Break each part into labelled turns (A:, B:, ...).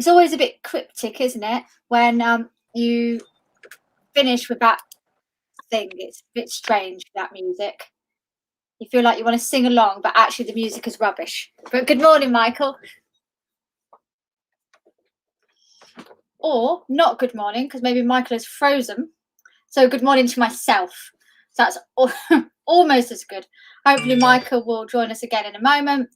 A: It's always a bit cryptic, isn't it? When you finish with that thing, it's a bit strange, that music. You feel like you want to sing along, but actually the music is rubbish. But good morning, Michael. Or not good morning, because maybe Michael is frozen. So good morning to myself. So that's almost as good. Hopefully Michael will join us again in a moment.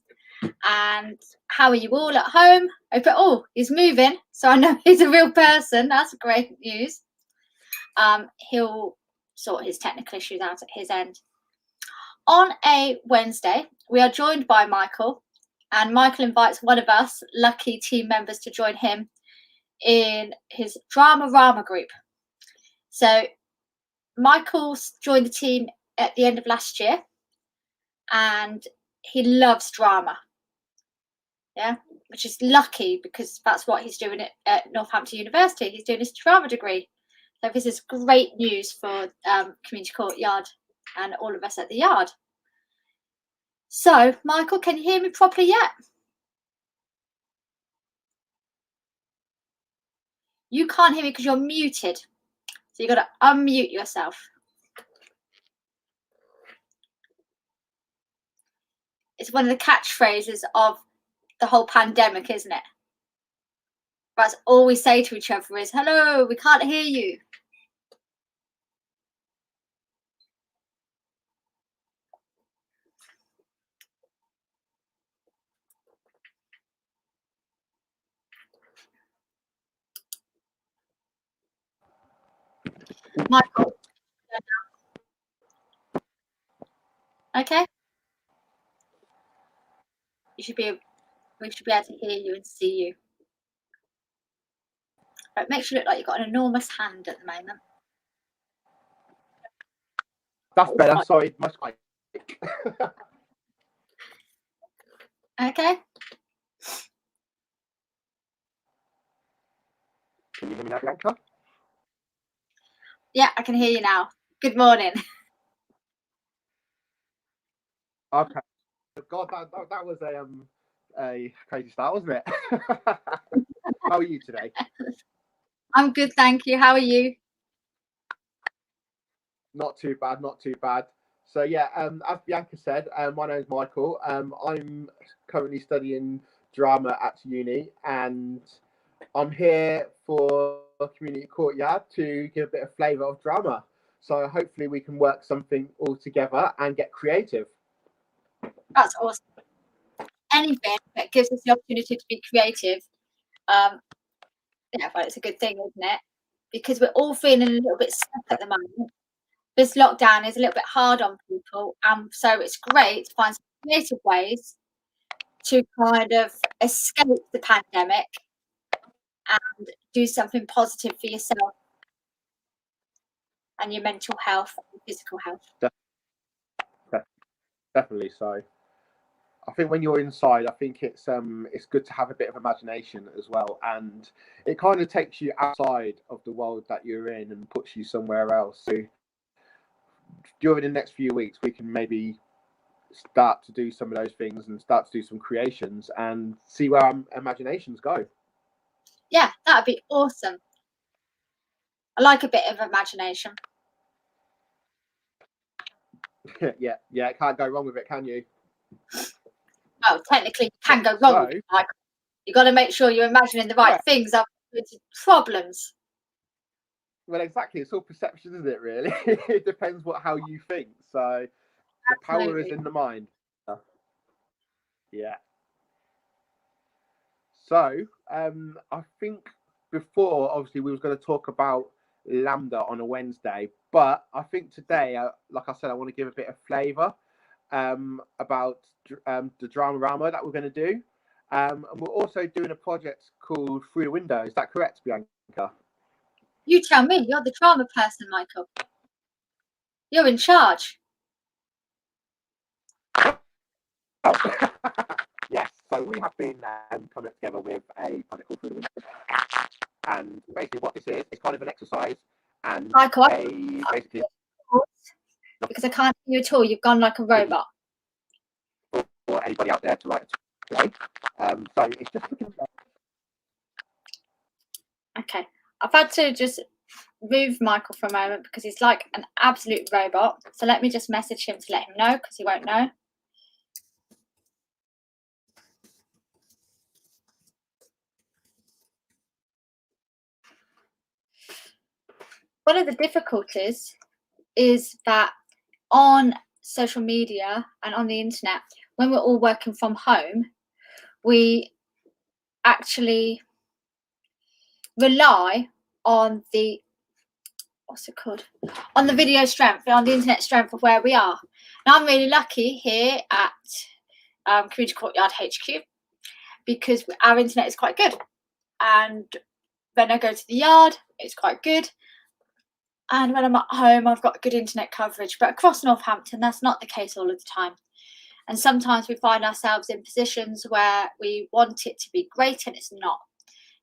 A: And how are you all at home? Oh, he's moving, so I know he's a real person. That's great news. He'll sort his technical issues out at his end. On a Wednesday, we are joined by Michael, and Michael invites one of us lucky team members to join him in his Dramarama group. So Michael joined the team at the end of last year, and he loves drama. Yeah, which is lucky because that's what he's doing at Northampton University. He's doing his drama degree. So this is great news for Community Courtyard and all of us at the yard. So, Michael, can you hear me properly yet? You can't hear me because you're muted. So you've got to unmute yourself. It's one of the catchphrases of the whole pandemic, isn't it? That's all we say to each other is, hello, we can't hear you. Michael. Okay. We should be able to hear you and see you. Right, makes you look like you've got an enormous hand at the moment.
B: That's better. Sorry, my Skype.
A: Okay.
B: Can you hear me now, Bianca?
A: Yeah, I can hear you now. Good morning.
B: Okay. God, that was a crazy start, wasn't it? How are you today?
A: I'm good, thank you. How are you?
B: Not too bad, not too bad. So yeah, as Bianca said, my name is Michael. I'm currently studying drama at uni, and I'm here for Community Courtyard to give a bit of flavour of drama. So hopefully we can work something all together and get creative.
A: That's awesome. Anything that gives us the opportunity to be creative, yeah, but it's a good thing, isn't it? Because we're all feeling a little bit stuck at the moment. This lockdown is a little bit hard on people, and so it's great to find some creative ways to kind of escape the pandemic and do something positive for yourself and your mental health and physical health.
B: Definitely so. I think when you're inside, I think it's good to have a bit of imagination as well, and it kind of takes you outside of the world that you're in and puts you somewhere else. So during the next few weeks, we can maybe start to do some of those things and start to do some creations and see where our imaginations go.
A: Yeah, that'd be awesome. I like a bit of imagination.
B: yeah, can't go wrong with it, can you?
A: Well, technically, you can go wrong with it, Michael. You've got to make sure you're imagining the right things up with problems.
B: Well, exactly. It's all perception, isn't it, really? It depends how you think. So the power is in the mind. Yeah. So I think before, obviously, we was going to talk about LAMDA on a Wednesday, but I think today, like I said, I want to give a bit of flavour about the Dramarama that we're going to do. And we're also doing a project called Through the Window. Is that correct, Bianca?
A: You tell me. You're the drama person, Michael. You're in charge.
B: Yes, so we have been coming together with a project called Through the Window. And basically what this is kind of an exercise. And
A: Michael,
B: basically,
A: because I can't hear you at all. You've gone like a robot.
B: For anybody out there to write a play. So it's just looking
A: Okay, I've had to just move Michael for a moment because he's like an absolute robot. So let me just message him to let him know, because he won't know. One of the difficulties is that on social media and on the internet, when we're all working from home, we actually rely on the on the video strength, on the internet strength of where we are. Now, I'm really lucky here at Community Courtyard HQ because our internet is quite good, and when I go to the yard, it's quite good, and when I'm at home, I've got good internet coverage. But across Northampton, that's not the case all of the time, and sometimes we find ourselves in positions where we want it to be great and it's not.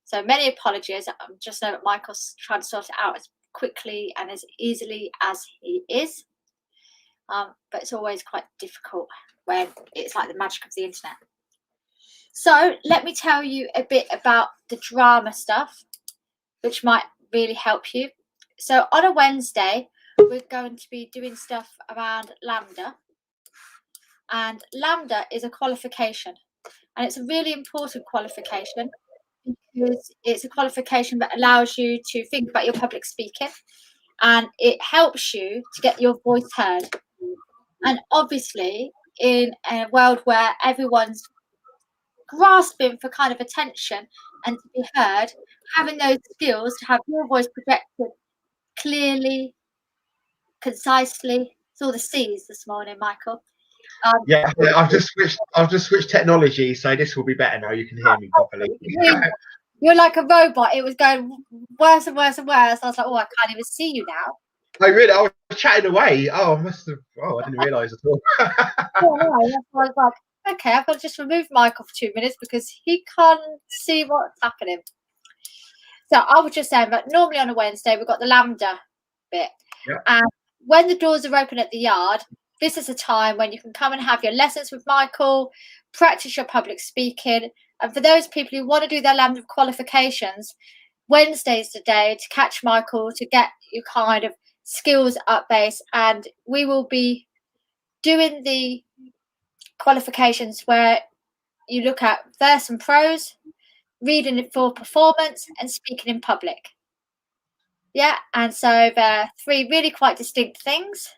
A: So many apologies. I just know that Michael's trying to sort it out as quickly and as easily as he is, but it's always quite difficult when it's like the magic of the internet. So let me tell you a bit about the drama stuff, which might really help you. So on a Wednesday, we're going to be doing stuff around LAMDA, and LAMDA is a qualification, and it's a really important qualification because it's a qualification that allows you to think about your public speaking, and it helps you to get your voice heard. And obviously, in a world where everyone's grasping for kind of attention and to be heard, having those skills to have your voice projected clearly, concisely. It's all the C's this morning, Michael.
C: Yeah, I've just switched technology, so this will be better now. You can hear me properly.
A: You're like a robot. It was going worse and worse and worse. I was like, oh, I can't even see you now.
C: I was chatting away. Oh, I must have. Oh, I didn't realise at all.
A: No, that's why I was like, okay, I've got to just remove Michael for 2 minutes because he can't see what's happening. So I was just saying that normally on a Wednesday we've got the LAMDA bit, and when the doors are open at the yard, this is a time when you can come and have your lessons with Michael, practice your public speaking, and for those people who want to do their LAMDA qualifications, Wednesday's the day to catch Michael to get your kind of skills up base, and we will be doing the qualifications where you look at verse and prose, reading it for performance, and speaking in public. Yeah, and so they're three really quite distinct things.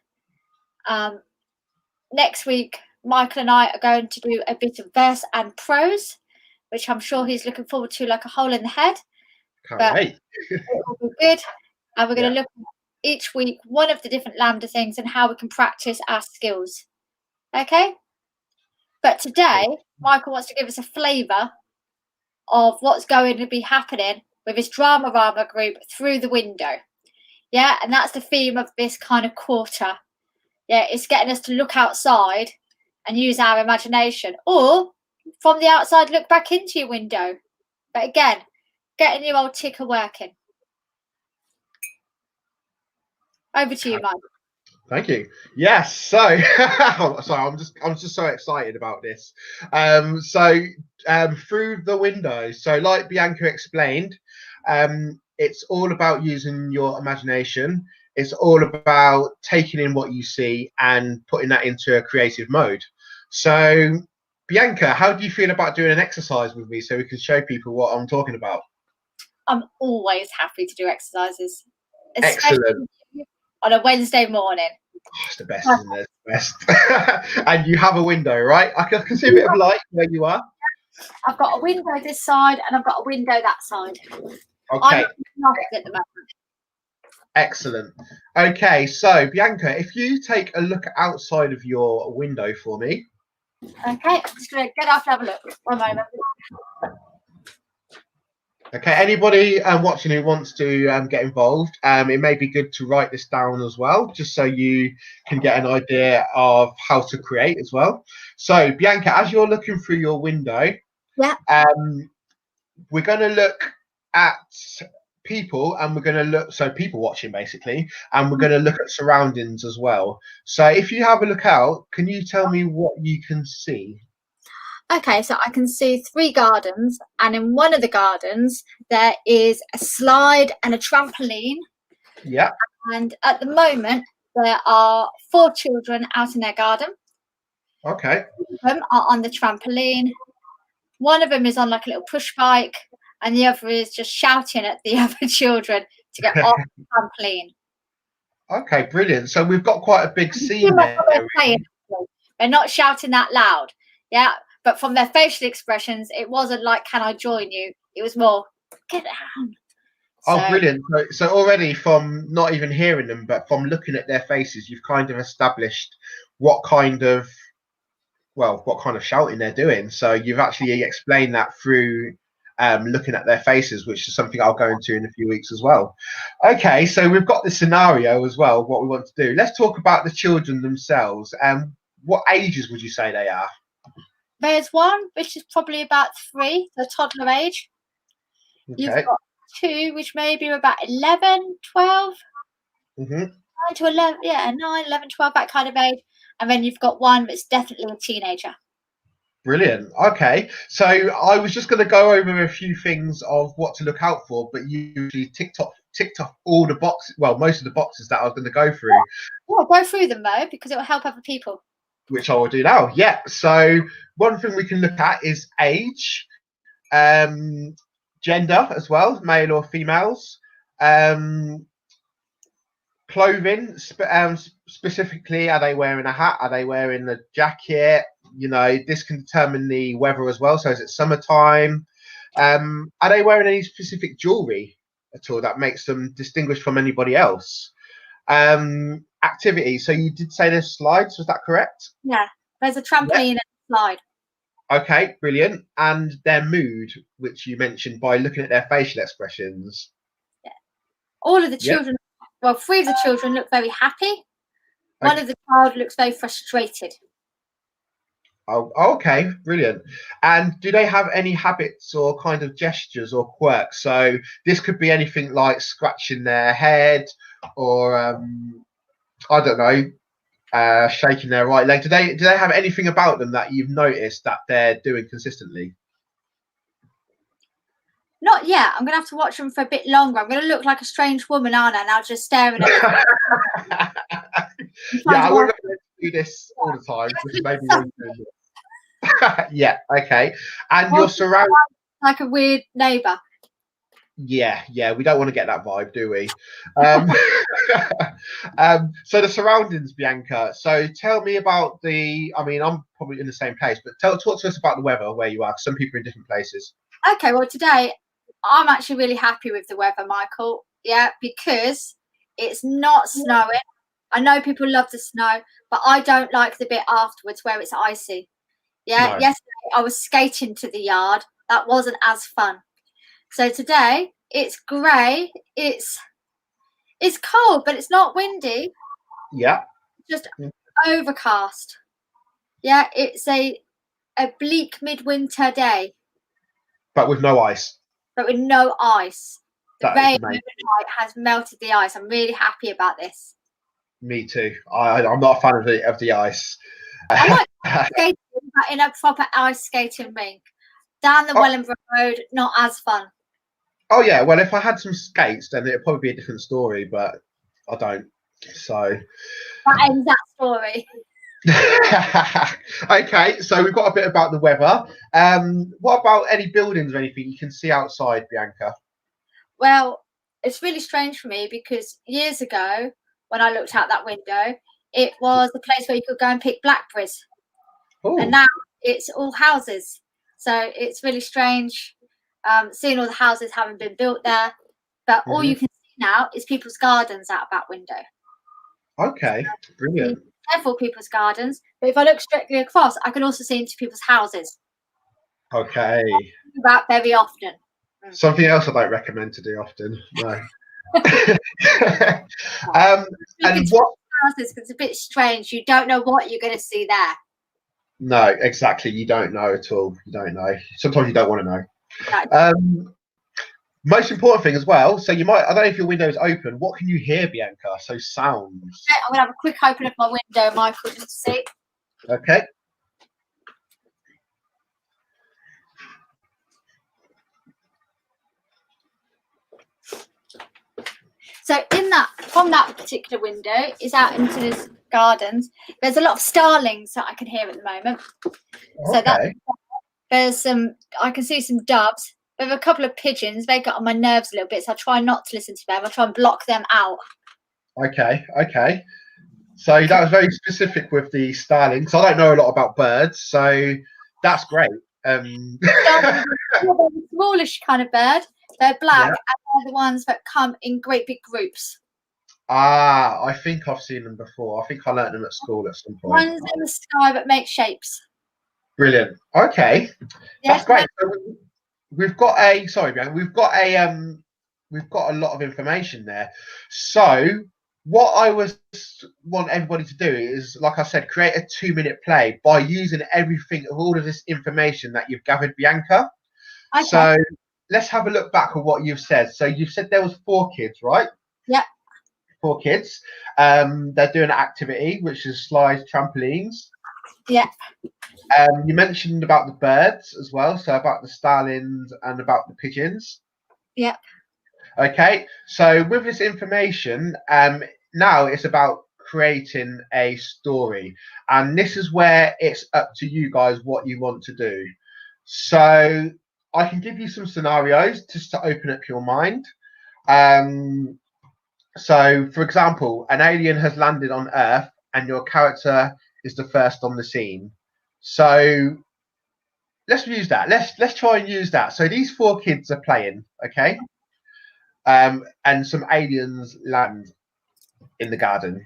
A: Next week, Michael and I are going to do a bit of verse and prose, which I'm sure he's looking forward to like a hole in the head.
C: Can't wait.
A: It will be good. And we're going to look at each week one of the different LAMDA things and how we can practice our skills. Okay? But today, Michael wants to give us a flavour of what's going to be happening with his Dramarama group through the window. Yeah, and that's the theme of this kind of quarter. Yeah, it's getting us to look outside and use our imagination, or from the outside look back into your window. But again, getting your old ticker working. Over to you, Mike.
C: Thank you. Yes. So, sorry, I'm just so excited about this. Through the window. So, like Bianca explained, it's all about using your imagination. It's all about taking in what you see and putting that into a creative mode. So, Bianca, how do you feel about doing an exercise with me so we can show people what I'm talking about?
A: I'm always happy to do exercises.
C: Excellent.
A: On a Wednesday morning.
C: Oh, it's the best, isn't it? It's the best. And you have a window, right? I can see a bit of light where you are.
A: I've got a window this side and I've got a window that side.
C: Okay.
A: I'm at the moment.
C: Excellent. Okay, so Bianca, if you take a look outside of your window for me.
A: Okay, I'm just going to get off and have a look. 1 moment.
C: Okay, anybody watching who wants to get involved, it may be good to write this down as well, just so you can get an idea of how to create as well. So, Bianca, as you're looking through your window, we're going to look at people, and we're going to look, so people watching basically, and we're going to look at surroundings as well. So, if you have a look out, can you tell me what you can see?
A: Okay, so I can see 3 gardens, and in one of the gardens there is a slide and a trampoline.
C: Yeah.
A: And at the moment there are 4 children out in their garden.
C: Okay.
A: 2 of them are on the trampoline. One of them is on like a little push bike, and the other is just shouting at the other children to get off the trampoline.
C: Okay, brilliant. So we've got quite a big
A: You
C: scene
A: hear what
C: there.
A: they're saying, actually. They're not shouting that loud, yeah. But from their facial expressions, it wasn't like "Can I join you?" It was more "Get down."
C: Oh,
A: So,
C: brilliant. So already from not even hearing them, but from looking at their faces, you've kind of established what kind of shouting they're doing. So you've actually explained that through looking at their faces, which is something I'll go into in a few weeks as well. Okay, so we've got the scenario as well, what we want to do. Let's talk about the children themselves. What ages would you say they are?
A: there's one which is probably about 3, the toddler age.
C: Okay.
A: You've got 2 which maybe are about 11, 12. 9 to 11, yeah, 9, 11, 12, that kind of age. And then you've got one that's definitely a teenager.
C: Brilliant. Okay, so I was just going to go over a few things of what to look out for, but you usually ticked off all the boxes, well, most of the boxes that I was going to go through.
A: Yeah, go through them though, because it will help other people.
C: Which I will do now. Yeah. So one thing we can look at is age, gender as well, male or females, clothing, specifically, are they wearing a hat? Are they wearing a jacket? You know, this can determine the weather as well. So is it summertime? Are they wearing any specific jewelry at all that makes them distinguished from anybody else? Activity. So you did say there's slides, was that correct?
A: Yeah, there's a trampoline and a slide.
C: Okay, brilliant. And their mood, which you mentioned by looking at their facial expressions.
A: Yeah. All of the children, well, 3 of the children look very happy. One of the child looks very frustrated.
C: Oh, okay, brilliant. And do they have any habits or kind of gestures or quirks? So this could be anything like scratching their head or I don't know, shaking their right leg. Do they have anything about them that you've noticed that they're doing consistently?
A: Not yet. I'm going to have to watch them for a bit longer. I'm going to look like a strange woman, aren't I? Now just staring at them.
C: Yeah, I wouldn't do this all the time. Maybe one day. Yeah, okay. And your surroundings,
A: like a weird neighbour.
C: Yeah, we don't want to get that vibe, do we? So the surroundings, Bianca. So tell me about I'm probably in the same place, but talk to us about the weather where you are. Some people are in different places.
A: Okay, well today I'm actually really happy with the weather, Michael. Yeah, because it's not snowing. I know people love the snow, but I don't like the bit afterwards where it's icy. Yeah, no. Yesterday I was skating to the yard. That wasn't as fun. So today it's grey. It's cold, but it's not windy.
C: Yeah.
A: Just overcast. Yeah, it's a bleak midwinter day.
C: But with no ice.
A: But with no ice. The
C: That
A: rain overnight has melted the ice. I'm really happy about this.
C: Me too. I'm not a fan of the ice.
A: I like skating, but in a proper ice skating rink. Down the Wellingborough Road, not as fun.
C: Oh yeah, well if I had some skates, then it'd probably be a different story, but I don't. So
A: that ends that story.
C: Okay, so we've got a bit about the weather. What about any buildings or anything you can see outside, Bianca?
A: Well, it's really strange for me because years ago, when I looked out that window, it was a place where you could go and pick blackberries. Ooh. And now it's all houses. So it's really strange seeing all the houses having been built there. But all you can see now is people's gardens out of that window.
C: Okay, brilliant.
A: Several people's gardens, but if I look strictly across, I can also see into people's houses.
C: Okay.
A: That very often.
C: Something else I don't recommend to do often. No. And what
A: houses? It's a bit strange. You don't know what you're going to see there.
C: No, exactly. You don't know at all. You don't know. Sometimes you don't want to know. No. Most important thing as well. So you might. I don't know if your window is open. What can you hear, Bianca? So sounds.
A: Okay, I'm gonna have a quick open of my window, Michael, just to see.
C: Okay.
A: So from that particular window is out into this gardens. There's a lot of starlings that I can hear at the moment. So
C: Okay.
A: there's I can see some doves. There's a couple of pigeons. They got on my nerves a little bit, so I try not to listen to them. I try and block them out.
C: Okay. So that was very specific with the starlings. I don't know a lot about birds, so that's great.
A: Starlings are a smallish kind of bird. They're black, and they're the ones that come in great big groups.
C: Ah, I think I've seen them before. I think I learnt them at school at some point.
A: Ones in the sky that make shapes.
C: Brilliant. Okay, that's great. So we've got a lot of information there. So what I want everybody to do is, like I said, create a 2-minute play by using all of this information that you've gathered, Bianca.
A: Okay.
C: So let's have a look back at what you've said. So you've said there was 4 kids, right?
A: Yep.
C: 4 kids. They're doing an activity, which is slides, trampolines.
A: Yeah.
C: You mentioned about the birds as well, so about the starlings and about the pigeons.
A: Yeah.
C: Okay, so with this information, now it's about creating a story, and this is where it's up to you guys what you want to do. So I can give you some scenarios just to open up your mind. So, for example, an alien has landed on Earth, and your character is the first on the scene. So let's use that. Let's try and use that. So these 4 kids are playing, okay? And some aliens land in the garden.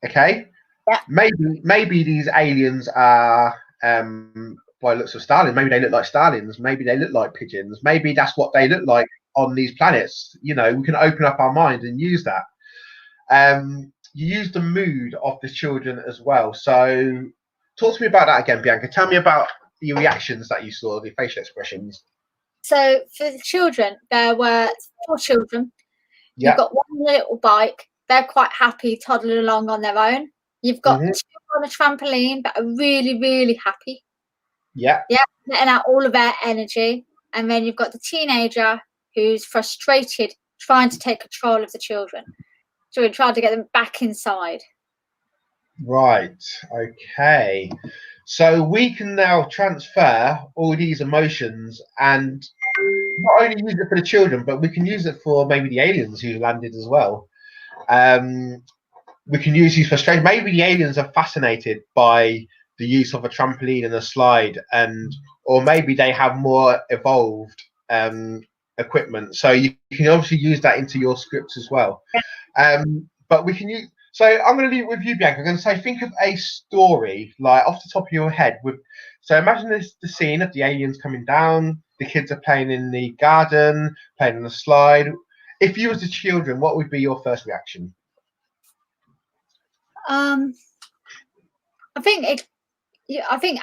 C: Okay?
A: Yeah.
C: Maybe these aliens are by looks of starlings. Maybe they look like starlings. Maybe they look like pigeons. Maybe that's what they look like on these planets. You know, we can open up our mind and use that. You use the mood of the children as well. So talk to me about that again, Bianca. Tell me about the reactions that you saw, the facial expressions.
A: So for the children, there were 4 children.
C: Yeah.
A: You've got 1 little bike. They're quite happy toddling along on their own. You've got 2 on a trampoline that are really, really happy.
C: Yeah.
A: Yeah, letting out all of their energy. And then you've got the teenager who's frustrated, trying to take control of the children. So we're trying to get them back inside.
C: Right. Okay. So we can now transfer all these emotions and not only use it for the children, but we can use it for maybe the aliens who landed as well. We can use these frustrations. Maybe the aliens are fascinated by the use of a trampoline and a slide, or maybe they have more evolved equipment. So you can obviously use that into your scripts as well. But we can use. So I'm going to leave it with you, Bianca. I'm going to say, think of a story, like off the top of your head. So imagine the scene of the aliens coming down. The kids are playing in the garden, playing on the slide. If you was the children, what would be your first reaction?
A: I think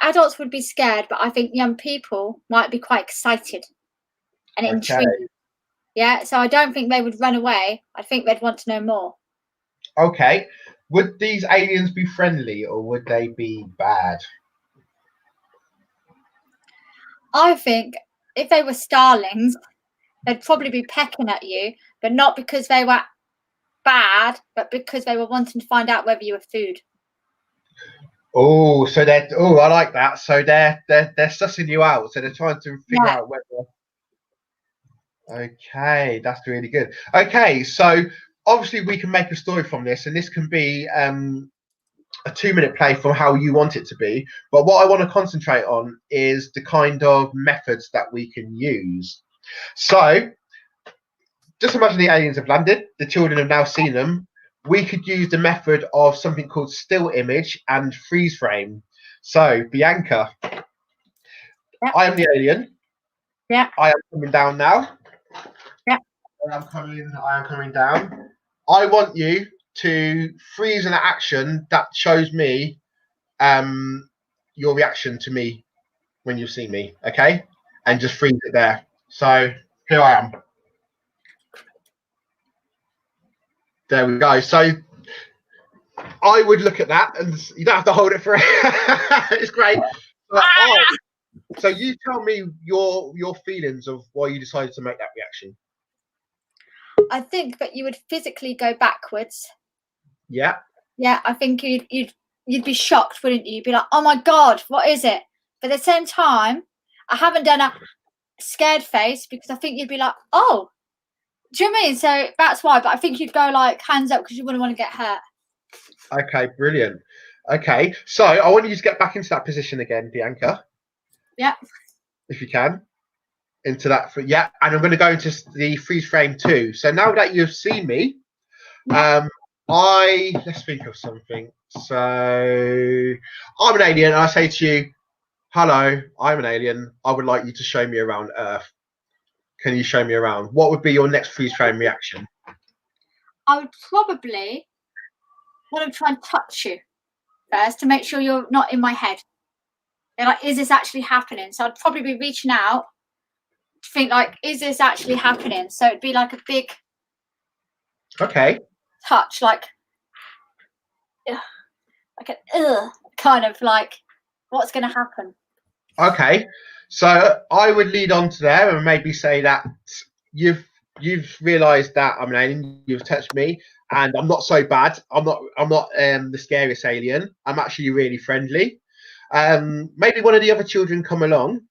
A: adults would be scared, but I think young people might be quite excited and intrigued. Yeah, so I don't think they would run away. I think they'd want to know more.
C: Okay. Would these aliens be friendly or would they be bad?
A: I think if they were starlings, they'd probably be pecking at you, but not because they were bad, but because they were wanting to find out whether you were food.
C: Oh, so I like that. So they're sussing you out. So they're trying to figure out whether. Okay, that's really good. Okay, so obviously we can make a story from this, and this can be a 2-minute play from how you want it to be. But what I want to concentrate on is the kind of methods that we can use. So just imagine the aliens have landed. The children have now seen them. We could use the method of something called still image and freeze frame. So Bianca, I am the alien.
A: Yeah.
C: I am coming down now.
A: Yeah.
C: I am coming down. I want you to freeze an action that shows me your reaction to me when you see me, okay? And just freeze it there. So here I am. There we go. So I would look at that, and you don't have to hold it for it's great. But so you tell me your feelings of why you decided to make that reaction.
A: I think that you would physically go backwards.
C: Yeah.
A: Yeah, I think you'd be shocked, wouldn't you? You'd be like, oh my God, what is it? But at the same time, I haven't done a scared face because I think you'd be like, oh, do you know what I mean? So that's why. But I think you'd go like hands up because you wouldn't want to get hurt.
C: Okay, brilliant. Okay, so I want you to get back into that position again, Bianca.
A: Yeah.
C: If you can. Into that. Yeah, and I'm going to go into the freeze frame too. So now that you've seen me, let's think of something. So I'm an alien, and I say to you, hello, I'm an alien. I would like you to show me around Earth. Can you show me around? What would be your next freeze frame reaction?
A: I would probably want to try and touch you first to make sure you're not in my head. They're like, is this actually happening? So I'd probably be reaching out to think like, is this actually happening? So it'd be like a big touch, like an kind of like, what's going to happen?
C: Okay, so I would lead on to there and maybe say that you've realised that I'm an alien. You've touched me, and I'm not so bad. I'm not the scariest alien. I'm actually really friendly. Maybe one of the other children come along,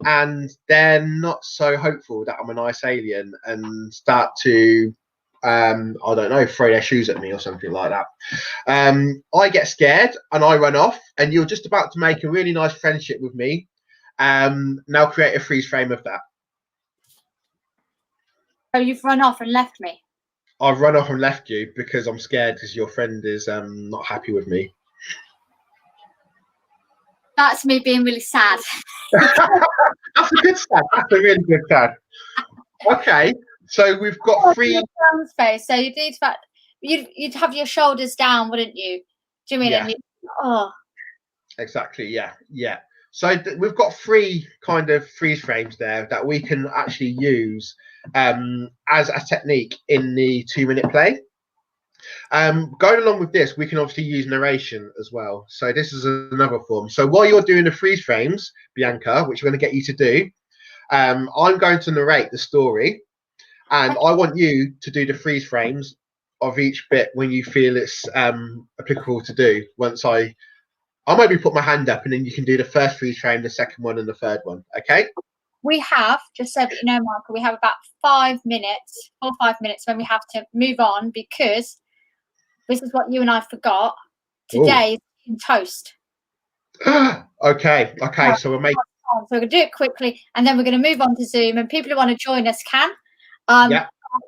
C: and they're not so hopeful that I'm a nice alien and start to I don't know, throw their shoes at me or something like that. I get scared and I run off, and you're just about to make a really nice friendship with me. Now create a freeze frame of that.
A: Oh, you've run off and left me.
C: I've run off and left you because I'm scared because your friend is not happy with me.
A: That's me being really sad.
C: That's a good sad. That's a really good sad. Okay, so we've got three.
A: Face. So you'd need that. You'd have your shoulders down, wouldn't you? Do you mean?
C: Yeah.
A: Oh.
C: Exactly. Yeah. Yeah. So we've got three kind of freeze frames there that we can actually use as a technique in the 2-minute play. Going along with this, we can obviously use narration as well. So this is another form. So while you're doing the freeze frames, Bianca, which we're going to get you to do, I'm going to narrate the story, and I want you to do the freeze frames of each bit when you feel it's applicable to do. I'll maybe put my hand up, and then you can do the first freeze frame, the second one, and the third one. Okay?
A: We have, just so that you know, Michael, we have about 5 minutes, 4 or 5 minutes when we have to move on, because this is what you and I forgot. Today is in toast.
C: Okay. So we'll make.
A: So we're going to do it quickly, and then we're going to move on to Zoom, and people who want to join us can.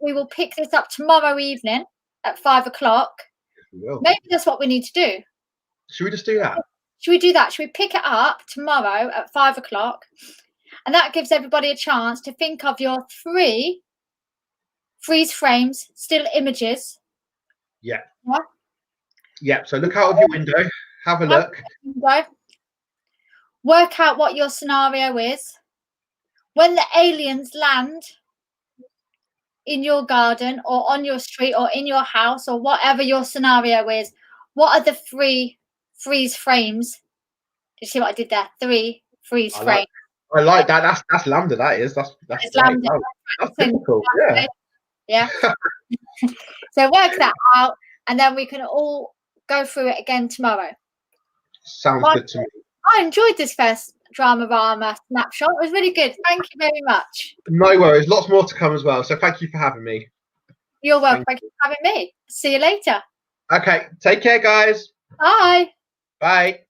A: We will pick this up tomorrow evening at 5 o'clock. Maybe that's what we need to do.
C: Should we just do that?
A: Should we do that? Should we pick it up tomorrow at 5 o'clock? And that gives everybody a chance to think of your 3 freeze frames, still images.
C: Yeah. Yeah. So look out of your window. Have a look.
A: Work out what your scenario is. When the aliens land in your garden or on your street or in your house or whatever your scenario is, what are the 3 freeze frames? Did you see what I did there? 3 freeze frames.
C: I like that. That's LAMDA. That is. That's
A: LAMDA.
C: That's difficult. Yeah.
A: Yeah. So work that out, and then we can all go through it again tomorrow.
C: Sounds good to me.
A: I enjoyed this first Dramarama snapshot. It was really good. Thank you very much.
C: No worries. Lots more to come as well. So thank you for having me.
A: You're welcome. Thank you for having me. See you later.
C: Okay. Take care, guys.
A: Bye.
C: Bye.